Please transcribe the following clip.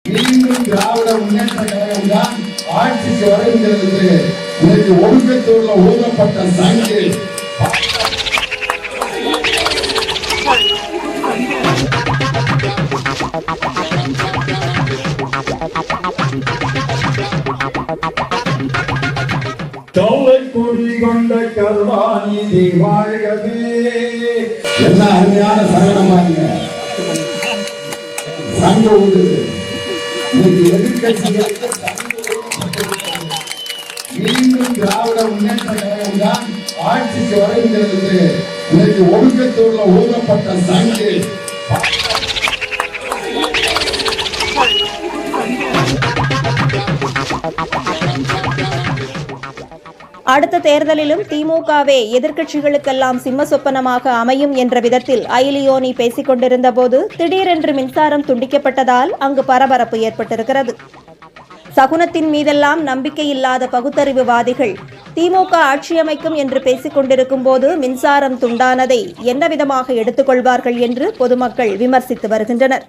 மீண்டும் திராவிட முன்னேற்ற கழகம் தான் ஆட்சிக்கு வருகிறது. இன்னைக்கு ஒடுக்கத்தோடு ஊதப்பட்ட சங்கு தொல்லை கொடி கொண்ட கருணாநிதி வாழ்கவே. என்ன அருமையான சகனமாங்க சங்க ஊது. இன்னைக்கு எதிர்கட்சிகளுக்கு மீண்டும் திராவிட முன்னேற்ற கழகம் தான் ஆட்சிக்கு வருகிறது. இன்னைக்கு ஒடுக்கத்தோடு ஊதப்பட்ட சங்கு அடுத்த தேர்தலிலும் திமுகவே எதிர்க்கட்சிகளுக்கெல்லாம் சிம்ம சொப்பனமாக அமையும் என்ற விதத்தில் ஐலியோனி பேசிக் கொண்டிருந்த போது திடீரென்று மின்சாரம் துண்டிக்கப்பட்டதால் அங்கு பரபரப்பு ஏற்பட்டிருக்கிறது. சகுனத்தின் மீதெல்லாம் நம்பிக்கை இல்லாத பகுத்தறிவுவாதிகள் திமுக ஆட்சி அமைக்கும் என்று பேசிக் கொண்டிருக்கும் போது மின்சாரம் துண்டானதை என்ன விதமாக எடுத்துக்கொள்வார்கள் என்று பொதுமக்கள் விமர்சித்து வருகின்றனர்.